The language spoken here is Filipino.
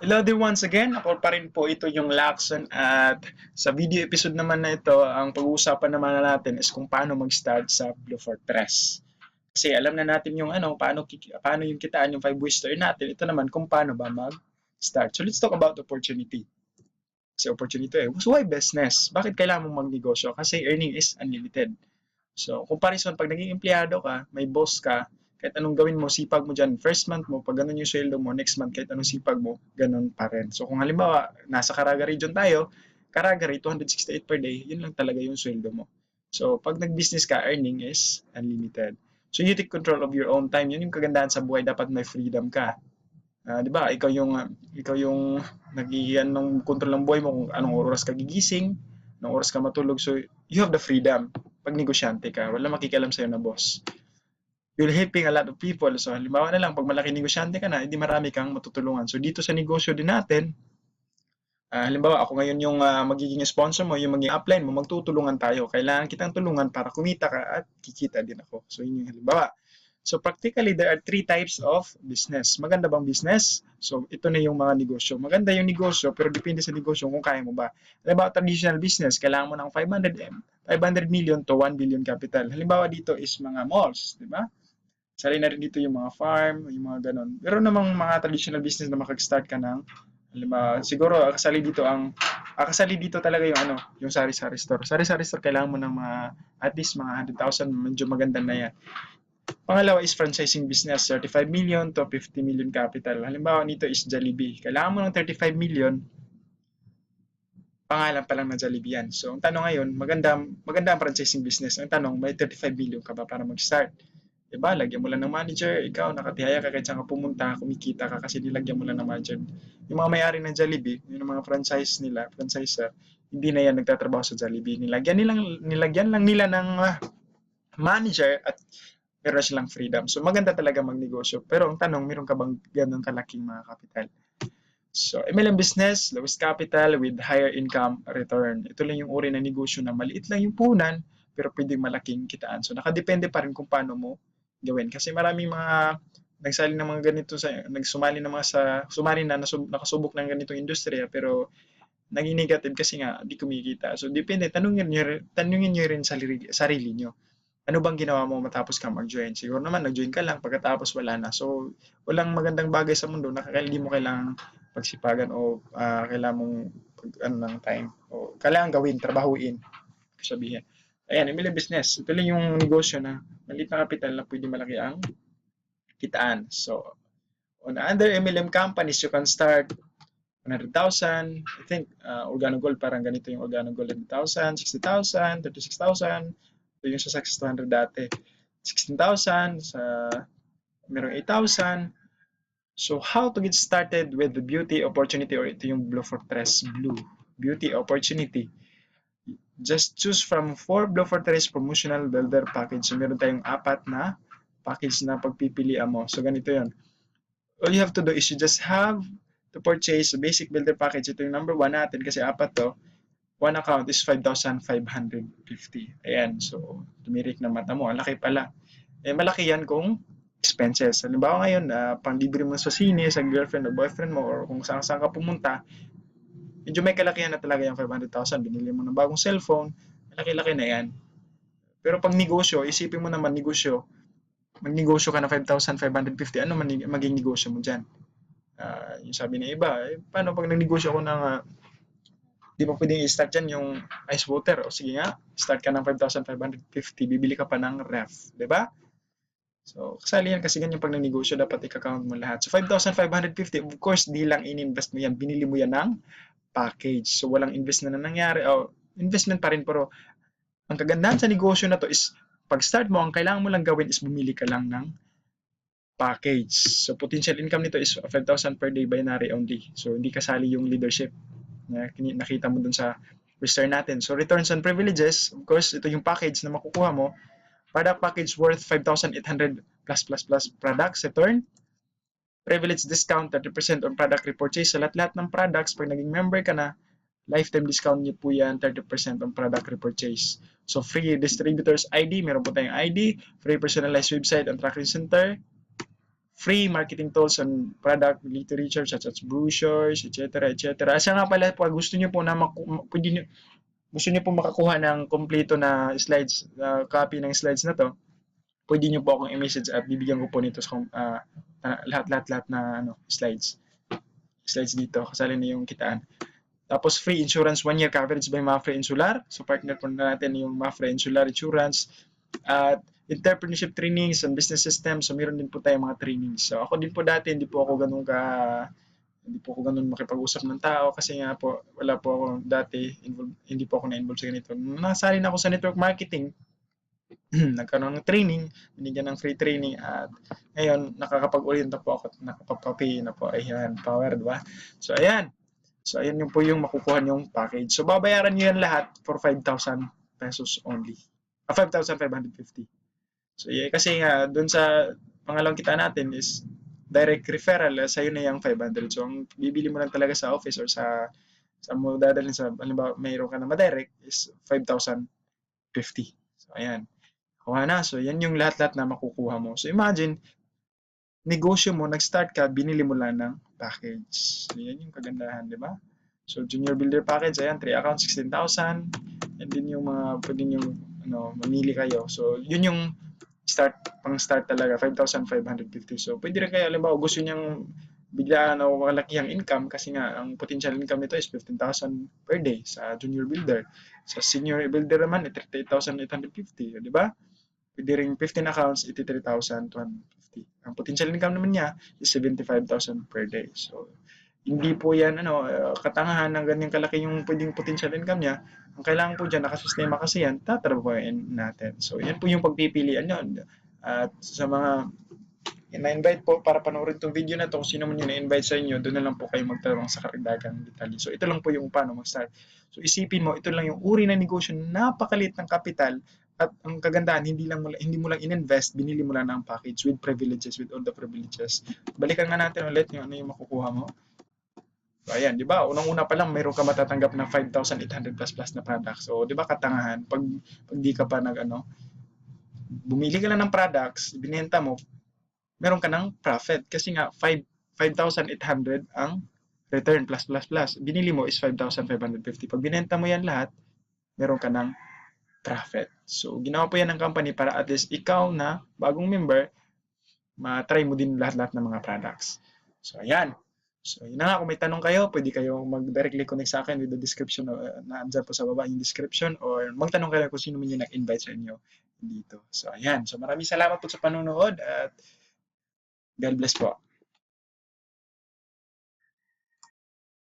Hello there once again. Ako pa rin po ito yung Lacson at sa video episode naman na ito, ang pag-uusapan naman natin is kung paano mag-start sa Blue Fortress. Kasi alam na natin yung paano yung kitaan yung 5 ways to earn natin. Ito naman kung paano ba mag-start. So let's talk about opportunity. Kasi opportunity so why business? Bakit kailangan mong magnegosyo? Kasi earning is unlimited. So, comparison, pag naging empleyado ka, may boss ka, kahit anong gawin mo, sipag mo dyan, first month mo, pag ganun yung sweldo mo, next month, kahit anong sipag mo, ganun pa rin. So, kung halimbawa, nasa Caraga region tayo, Caraga rate, 268 per day, yun lang talaga yung sweldo mo. So, pag nag-business ka, earning is unlimited. So, you take control of your own time. Yun yung kagandahan sa buhay, dapat may freedom ka. 'Di ba? Ikaw yung nag-iyan ng kontrol ng buhay mo kung anong oras ka gigising, anong oras ka matulog. So, you have the freedom. Pag negosyante ka, wala makikialam sa'yo na boss. You're helping a lot of people. So, halimbawa na lang, pag malaki negosyante ka na, hindi marami kang matutulungan. So, dito sa negosyo din natin, halimbawa, ako ngayon yung magiging sponsor mo, yung magiging upline mo, magtutulungan tayo. Kailangan kitang tulungan para kumita ka at kikita din ako. So, yun yung halimbawa. So, practically, there are 3 types of business. Maganda bang business? So, ito na yung mga negosyo. Maganda yung negosyo, pero depende sa negosyo kung kaya mo ba. Halimbawa, traditional business, kailangan mo ng 500 million to 1 billion capital. Halimbawa, dito is mga malls, di ba? Sali na rin dito yung mga farm, yung mga ganon. Pero namang mga traditional business na makag-start ka ng, halimbawa, siguro kasali dito talaga yung yung sari-sari store. Sari-sari store kailangan mo ng mga at least mga 100,000, medyo maganda na yan. Pangalawa is franchising business, 35 million to 50 million capital. Halimbawa nito is Jollibee. Kailangan mo ng 35 million, pangalan pa lang ng Jollibee yan. So, ang tanong ngayon, maganda ang franchising business. Ang tanong, may 35 million ka ba para mag-start? Diba? Lagyan mo lang ng manager, ikaw, nakatihaya ka kahit saan ka pumunta, kumikita ka kasi nilagyan mo lang ng manager. Yung mga may-ari ng Jollibee, yung mga franchisor, hindi na yan nagtatrabaho sa Jollibee. Nilagyan lang nila ng manager at meron silang freedom. So, maganda talaga magnegosyo. Pero ang tanong, meron ka bang ganun kalaking mga capital? So, MLM business, lowest capital with higher income return. Ito lang yung uri ng negosyo na maliit lang yung puhunan, pero pwedeng malaking kitaan. So, nakadepende pa rin kung paano mo gawin. Kasi maraming mga nagsumali na mga sumali na nakasubok ng ganitong industriya, pero naging negative kasi nga di kumikita. So, depende. Tanungin nyo rin sarili nyo. Ano bang ginawa mo matapos kang mag-join? Siguro naman, nag-join ka lang, pagkatapos wala na. So, walang magandang bagay sa mundo na hindi mo kailangang pagsipagan o kailangan mong ng time. O kailangan gawin, trabahuin. Sabihin. Ayan, email business. Ito lang yung negosyo na maliit na kapital na pwede malaki ang kitaan. So, on other MLM companies, you can start 100,000. I think Organo Gold, parang ganito yung Organo Gold, 100,000, 60,000, 36,000. Ito yung sa Success 200 dati. 16,000, merong 8,000. So, how to get started with the beauty opportunity, or ito yung Blue Fortress Blue. Beauty opportunity. Just choose from 4 Blue Fortress promotional builder package. So, meron tayong 4 na package na pagpipilian mo. So, ganito yun. All you have to do is you just have to purchase a basic builder package. Ito yung number 1 natin kasi 4 to. One account is 5,550. Ayan, so tumirik na mata mo. Ang laki pala. Eh, malaki yan kung expenses. Halimbawa ngayon, panglibre mo sa sine, sa girlfriend o boyfriend mo, or kung saan ka pumunta, medyo may kalakihan na talaga yung 500,000. Binili mo ng bagong cellphone, malaki-laki na yan. Pero pag negosyo, isipin mo naman magnegosyo ka na 5,550, ano maging negosyo mo dyan? Yung sabi ng iba, paano pag nagnegosyo ako ng di ba pwedeng i-start dyan yung ice water? O sige nga, start ka ng 5,550, bibili ka pa ng ref. Di ba? So, kasali yan kasi ganyan pag nagnegosyo, dapat i-count mo lahat. So, 5,550, of course, di lang in-invest mo yan. Binili mo yan ng package. So, walang investment na nangyari. O, investment pa rin, pero ang kagandahan sa negosyo na to is, pag start mo, ang kailangan mo lang gawin is bumili ka lang ng package. So, potential income nito is 5,000 per day binary only. So, hindi kasali yung leadership na nakita mo dun sa return natin. So, returns on privileges, of course, ito yung package na makukuha mo. Product package worth 5,800 plus products return. Privilege discount 30% on product repurchase. Sa lahat-lahat ng products, pag naging member ka na, lifetime discount niyo po yan, 30% on product repurchase. So, free distributors ID, meron po tayong ID, free personalized website and tracking center, free marketing tools on product literature such as brochures, etc. etc. Asa nga pala, pag gusto niyo po na pwede niyo, gusto niyo po makakuha ng kompleto na slides, copy ng slides na to, pwede niyo po akong i-message at bibigyan ko po nito sa lahat na slides dito, kasali na yung kitaan. Tapos free insurance 1 year coverage by Mafre Insular. So partner po natin yung Mafre Insular Insurance. At entrepreneurship trainings and business systems. So meron din po tayong mga trainings. So ako din po dati hindi po ako ganun makipag-usap ng tao kasi nga po wala po ako dati hindi po ako na-involve sa ganito. Nasalin ako sa network marketing. Nagkaroon ng training, binigyan ng free training at ngayon nakakapag-orienta po ako at nakapag-pay na po. Ayan, power, diba? So ayan. So, ayan yung po yung makukuha yung package. So, babayaran nyo yan lahat for 5,000 pesos only. 5,550. So, yeah, kasi nga, dun sa pangalawang kita natin is direct referral, sa'yo na yung 500. So, ang bibili mo lang talaga sa office or sa mo dadalhin sa, halimbawa, mayroon ka na ma-direct is 5,050. So, ayan. Kuha na. So, yan yung lahat-lahat na makukuha mo. So, imagine, negosyo mo, nag-start ka, binili mo lang ng package. So, yan yung kagandahan, di ba? So, Junior Builder Package, ayan, 3 accounts, 16,000. And din yung mga, pwede yung, mamili kayo. So, yun yung pang-start talaga, 5,550. So, pwede rin kayo, alam ba, gusto niyang biglaan o malaki ang income kasi nga, ang potential income nito is 15,000 per day sa Junior Builder. Sa Senior Builder naman, 38,850, di ba? Pwede rin 15 accounts, 83,250. Ang potential income naman niya is 75,000 per day. So, hindi po yan katangahan ng ganyang kalaki yung pwedeng potential income niya. Ang kailangan po dyan, nakasistema kasi yan, tatrabahin natin. So, yan po yung pagpipilian yun. At sa mga na-invite po para panoorin itong video na to, kung sino man yung na-invite sa inyo, doon na lang po kayo magtanong sa karagdagang detalye. So, ito lang po yung paano mag-start. So, isipin mo, ito lang yung uri ng negosyo, napakalit ng kapital, at ang kagandahan, hindi mo lang in-invest, binili mo lang ng package with privileges, with all the privileges. Balikan nga natin ulit yung ano yung makukuha mo. So, ayan, di ba? Unang-una pa lang, mayroon ka matatanggap ng 5,800 plus na products. So, di ba katangahan? Pag di ka pa bumili ka lang ng products, binenta mo, meron ka ng profit. Kasi nga, 5,800 ang return plus. Binili mo is 5,550. Pag binenta mo yan lahat, meron ka ng profit. So, ginawa po yan ng company para at least ikaw na bagong member, ma-try mo din lahat-lahat ng mga products. So, ayan. So, yun na nga. Kung may tanong kayo, pwede kayo mag-directly connect sa akin with the description na andyan po sa baba yung description or magtanong kayo kung sino man yung nag-invite sa inyo dito. So, ayan. So, maraming salamat po sa panonood at God bless po.